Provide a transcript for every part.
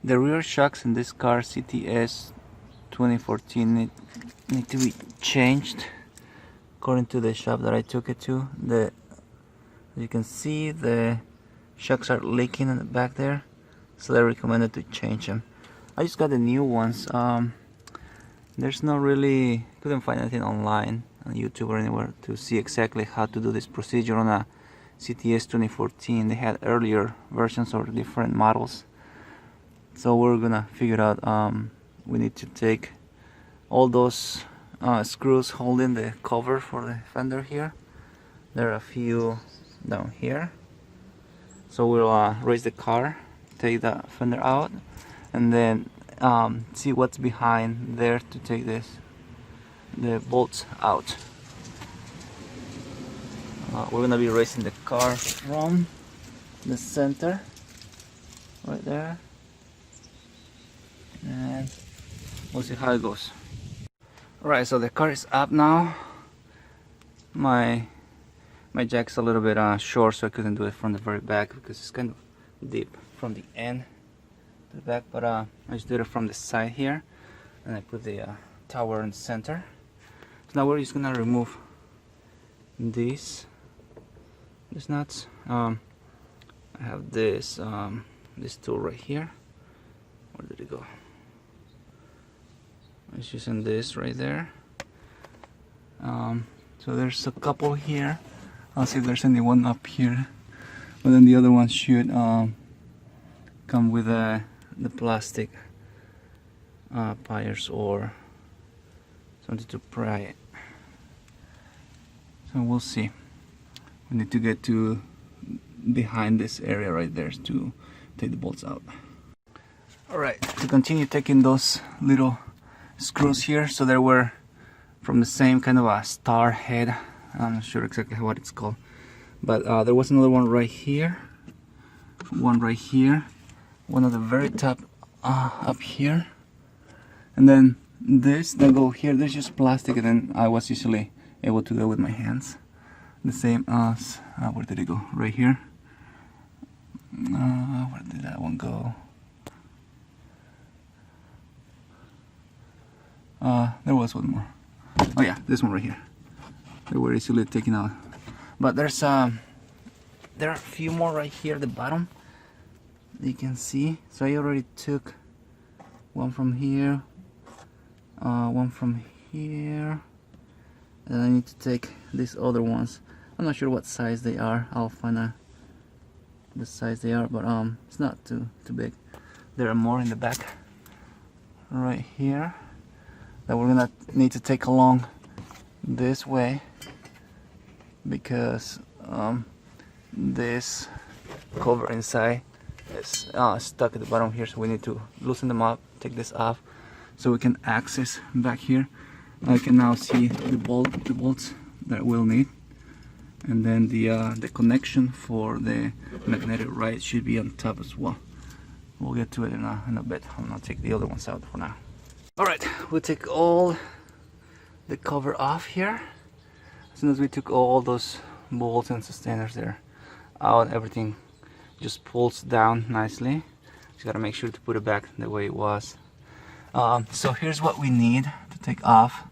The rear shocks in this car CTS 2014 need to be changed. According to the shop that I took it to, as you can see, the shocks are leaking in the back there, so they recommended to change them. I just got the new ones. There's no really, couldn't find anything online on YouTube or anywhere to see exactly how to do this procedure on a CTS 2014. They had earlier versions or different models, so we're gonna figure it out. We need to take all those screws holding the cover for the fender here. There are a few down here, so we'll raise the car, take the fender out, and then see what's behind there to take the bolts out. We're gonna be raising the car from the center right there, and we'll see how it goes. Alright, so the car is up now. My jack's a little bit short, so I couldn't do it from the very back because it's kind of deep from the end to the back, but I just did it from the side here, and I put the tower in the center. So now we're just gonna remove these nuts. I have this tool right here. Where did it go? I'm just using this right there. So there's a couple here. I'll see if there's anyone up here, but then the other one should come with the plastic pliers or something to pry it. So we'll see. We need to get to behind this area right there to take the bolts out. Alright, to continue taking those little screws here, so they were from the same kind of a star head. I'm not sure exactly what it's called, but there was another one right here, one right here, one at the very top up here, and then this that go here. There's just plastic, and then I was usually able to do it with my hands. The same as where did it go? Right here. Where did that one go? There was one more. Oh yeah, this one right here. They were easily taken out. But there are a few more right here at the bottom. You can see. So I already took one from here, one from here, and I need to take these other ones. I'm not sure what size they are. I'll find the size they are, but it's not too big. There are more in the back right here that we're gonna need to take along this way, because this cover inside is stuck at the bottom here, so we need to loosen them up, take this off so we can access back here. I can now see the bolts that we'll need, and then the connection for the magnetic ride should be on top as well. We'll get to it in a bit. I'm gonna take the other ones out for now. Alright, we'll take all the cover off here. As soon as we took all those bolts and sustainers there out, everything just pulls down nicely. Just gotta make sure to put it back the way it was. So here's what we need to take off.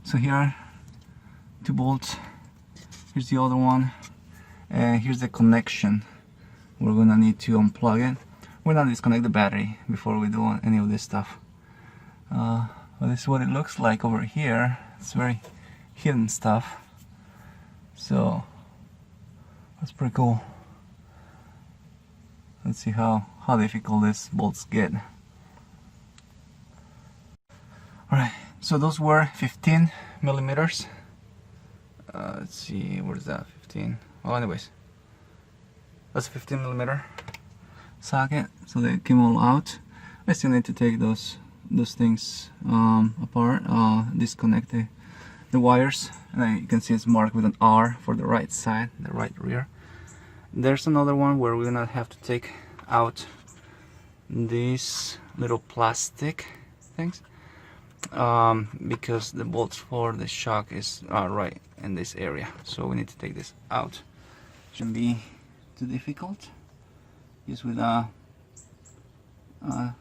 So here are 2 bolts. Here's the other one, and here's the connection. We're gonna need to unplug it. We're gonna disconnect the battery before we do any of this stuff. Well, this is what it looks like over here. It's very hidden stuff, so that's pretty cool. Let's see how difficult these bolts get. Alright, so those were 15 millimeters. Let's see, where's that? 15. Well, anyways, that's a 15 millimeter socket, so they came all out. I still need to take those things apart, disconnect the wires, and you can see it's marked with an R for the right side, the right rear. There's another one where we're gonna have to take out these little plastic things, because the bolts for the shock is right in this area, so we need to take this out. Shouldn't be too difficult. Just with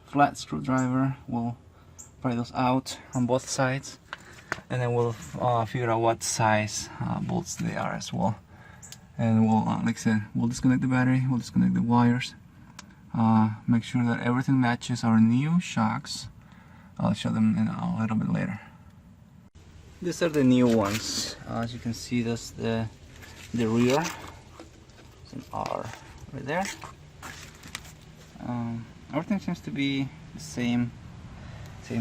flat screwdriver. We'll pry those out on both sides, and then we'll figure out what size bolts they are as well. And we'll, like I said, we'll disconnect the battery, we'll disconnect the wires, make sure that everything matches our new shocks. I'll show them in a little bit later. These are the new ones. As you can see, that's the rear. It's an R right there. Everything seems to be the same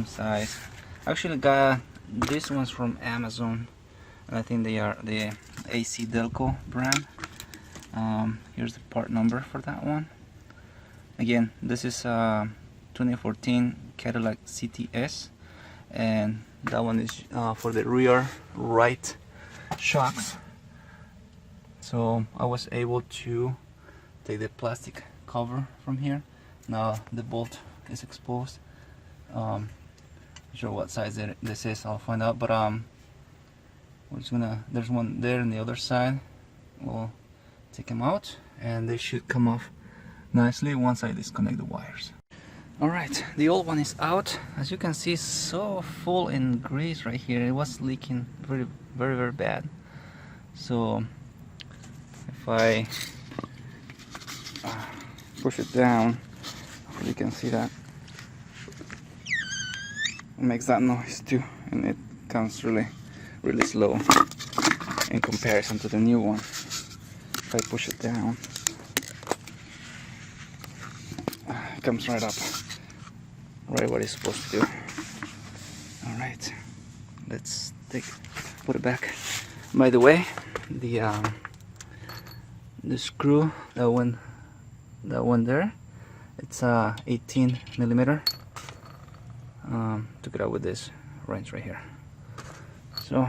size. I actually got these ones from Amazon, and I think they are the AC Delco brand. Here's the part number for that one. Again, this is 2014 Cadillac CTS, and that one is for the rear right shocks. So I was able to take the plastic cover from here. Now the bolt is exposed. Not sure what size this is, I'll find out, but we're just gonna, there's one there on the other side. We'll take them out and they should come off nicely once I disconnect the wires. Alright, the old one is out. As you can see, it's so full in grease right here. It was leaking very bad. So if I push it down, you can see that it makes that noise too, and it comes really slow in comparison to the new one. If I push it down, it comes right up, right what it's supposed to do. All right, let's put it back. By the way, the screw that went there, it's 18 millimeter. Took it out with this wrench right here. So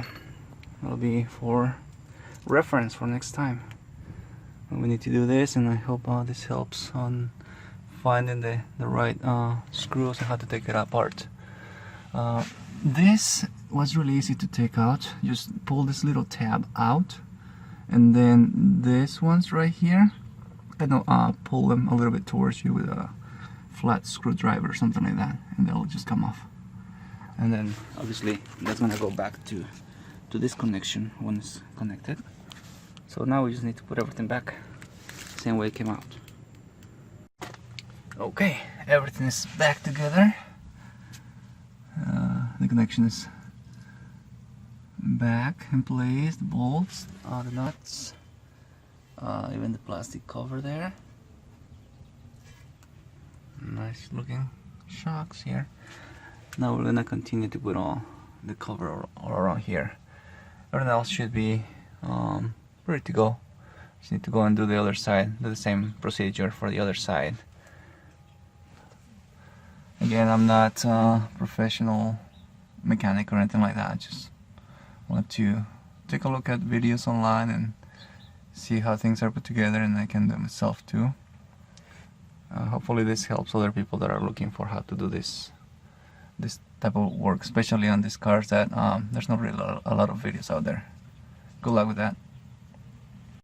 that'll be for reference for next time when we need to do this, and I hope this helps on finding the right screws and how to take it apart. This was really easy to take out. Just pull this little tab out, and then this one's right here, kind of pull them a little bit towards you with a flat screwdriver or something like that, and they'll just come off. And then obviously that's gonna go back to this connection when it's connected. So now we just need to put everything back same way it came out. Okay, everything is back together. The connection is back in place, the bolts, the nuts, even the plastic cover there. Nice looking shocks here. Now we're gonna continue to put all the cover all around here. Everything else should be ready to go. Just need to go and do the other side, do the same procedure for the other side. Again, I'm not a professional mechanic or anything like that. I just want to take a look at videos online and see how things are put together, and I can do it myself too. Hopefully this helps other people that are looking for how to do this type of work, especially on these cars that there's not really a lot of videos out there. Good luck with that.